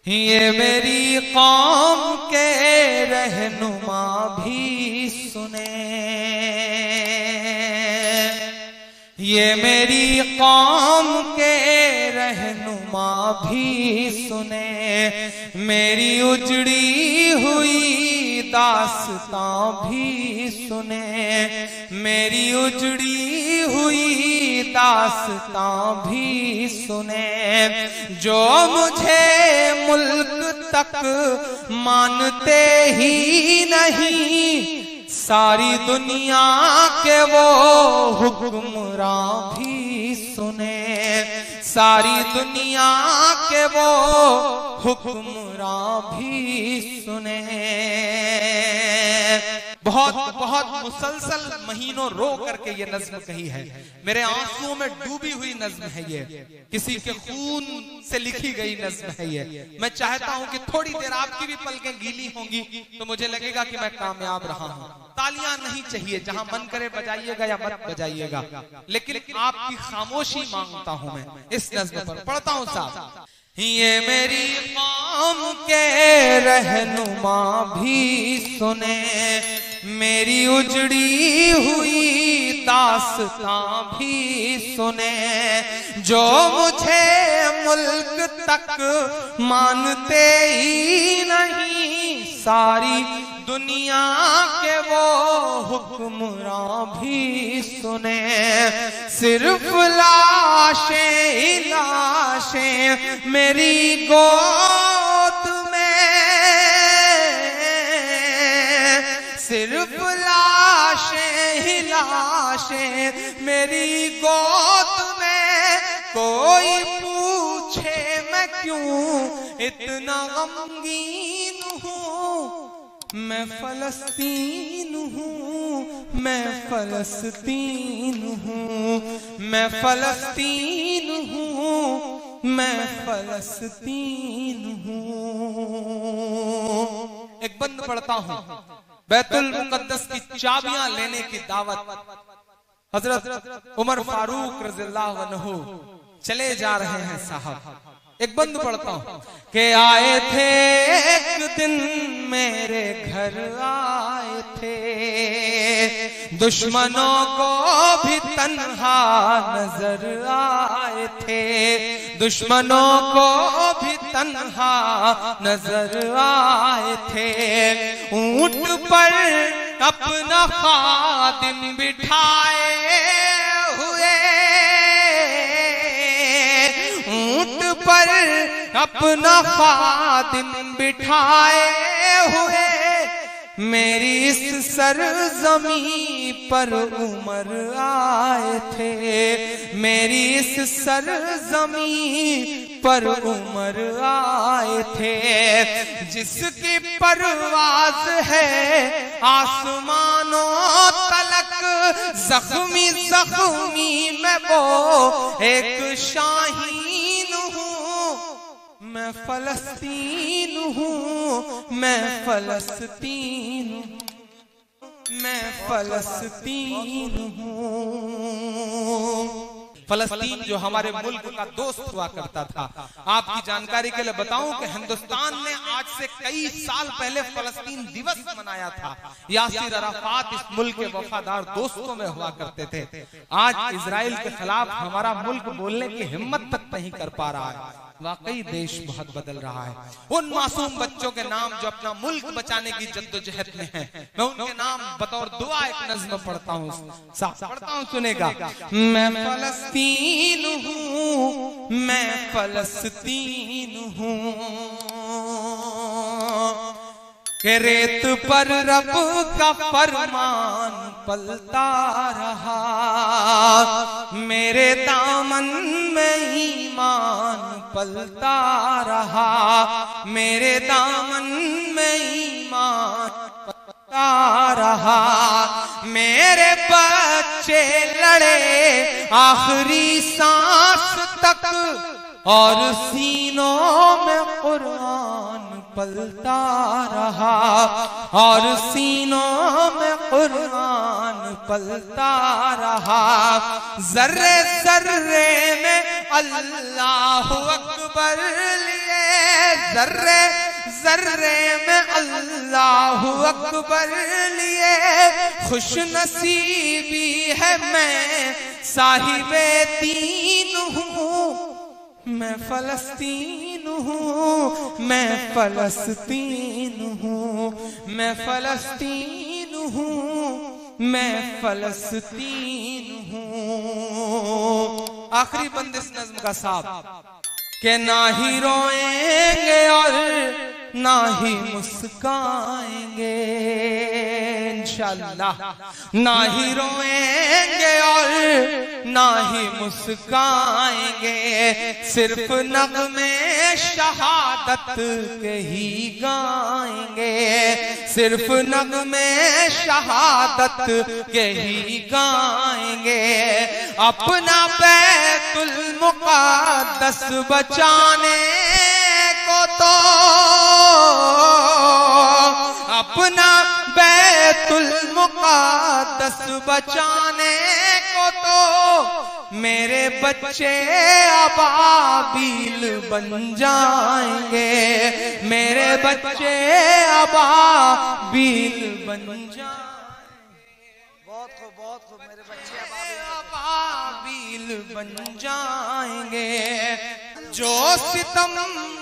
ये मेरी कौम के रहनुमा भी सुने, ये मेरी कौम के रहनुमा भी सुने, मेरी उजड़ी हुई दास्तां भी सुने, मेरी उजड़ी हुई दास्तां भी सुने। जो मुझे मुल्क तक मानते ही नहीं, सारी दुनिया के वो हुक्मरां भी सुने, सारी दुनिया के वो हुक्मरां भी सुने। बहुत बहुत मुसलसल महीनों रो करके ये नज्म कही है, मेरे आंसुओं में डूबी हुई नज्म है ये, किसी के खून से लिखी गई नज्म है ये। मैं चाहता हूं कि थोड़ी देर आपकी भी पलकें गीली होंगी तो मुझे लगेगा कि मैं कामयाब रहा हूं। तालियां नहीं चाहिए, जहां मन करे बजाइएगा या मत बजाइएगा, लेकिन आपकी खामोशी मांगता हूं मैं इस नज्म पर। पढ़ता हूं साहब। ये मेरी कौम के रहनुमा भी सुने, मेरी उजड़ी हुई दास्तां भी सुने, जो मुझे मुल्क तक मानते ही नहीं, सारी दुनिया के वो हुक्मरां भी सुने। सिर्फ लाशें ही लाशें मेरी गोद में, सिर्फ लाशें ही लाशें मेरी गोद में। कोई पूछे मैं क्यों इतना गमगीन हूँ, मैं फलस्तीन हूँ, मैं फलस्तीन हूँ, मैं फलस्तीन हूँ, मैं फलस्तीन हूँ। एक बंद पढ़ता हूँ। बैतुल मुकद्दस की चाबियां लेने की दावत हजरत उमर फारूक रज़ियल्लाहु अन्हु चले जा रहे हैं साहब। एक बंद पढ़ता हूं कि आए थे एक दिन मेरे घर आए थे, दुश्मनों को भी तन्हा नजर आए थे, दुश्मनों को भी तन्हा नजर आए थे। ऊंट पर अपना खादिम बिठाए हुए, ऊंट पर अपना खादिम बिठाए हुए, मेरी इस सरजमी पर उमर आए थे, मेरी इस सरजमी पर उमर आए थे। जिसकी परवाज है आसमानों तलक, जख्मी जख्मी मैं वो एक शाहीन हूँ, मैं फलस्तीन हूँ, मैं फलस्तीन, मैं फलस्तीन हूँ। फलस्तीन जो हमारे मुल्क का दोस्त हुआ करता था। आपकी जानकारी के लिए बताऊं कि हिंदुस्तान ने आज से कई साल पहले फलस्तीन दिवस मनाया था। यासिर अराफात इस मुल्क के वफादार दोस्तों में हुआ करते थे। आज इजराइल के खिलाफ हमारा मुल्क बोलने की हिम्मत तक नहीं कर पा रहा है। वाकई देश बहुत बदल रहा है। उन मासूम बच्चों के नाम जो अपना मुल्क बचाने की जद्दोजहद में हैं, मैं उनके नाम बतौर दुआ एक नज़्म पढ़ता हूँ, पढ़ता हूँ, सुनेगा। मैं फलस्तीन हूँ, मैं फलस्तीन हूँ, के रेत पर रब का फरमान पलता रहा, मेरे दामन में ईमान पलता रहा, मेरे दामन में ईमान पलता रहा। मेरे बच्चे लड़े आखिरी सांस तक, और सीनों में कुरान पलता रहा, और सीनों में कुरान पलता रहा। जर्रे जर्रे में अल्लाहु अकबर लिए जर्रे जर्रे में अल्लाहु अकबर लिए खुश नसीबी है मैं साहिबे दीन हूँ। मैं फलस्तीन हूँ, मैं फलस्तीन हूँ, मैं फलस्तीन हूँ, मैं फलस्तीन हूँ। आखिरी बंद इस नज्म का साथ के ना ही रोएंगे और ना ही मुस्काएंगे इंशाअल्लाह, ना ही रोएंगे और ना ही मुस्काएंगे, सिर्फ नग़्मे शहादत के ही गाएंगे, सिर्फ नग़्मे शहादत के ही गाएंगे। अपना बैतुल मुक़द्दस बचाने को तो, अपना बैतुल मुक़द्दस बचाने को तो मेरे बच्चे अबाबील बन जाएंगे, मेरे बच्चे अबाबील बन जाएंगे। बहुत खूब मेरे बच्चे अबाबील बन जाएंगे। जो सितम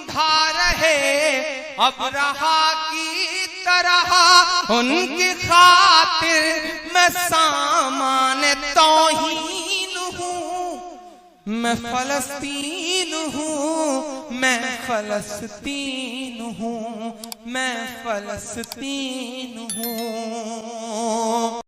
ढा रहे अब रहा की तरह, उनकी खातिर मैं सामान तौहीन हूँ। मैं फलस्तीन हूँ, मैं फलस्तीन हूँ, मैं फलस्तीन हूँ।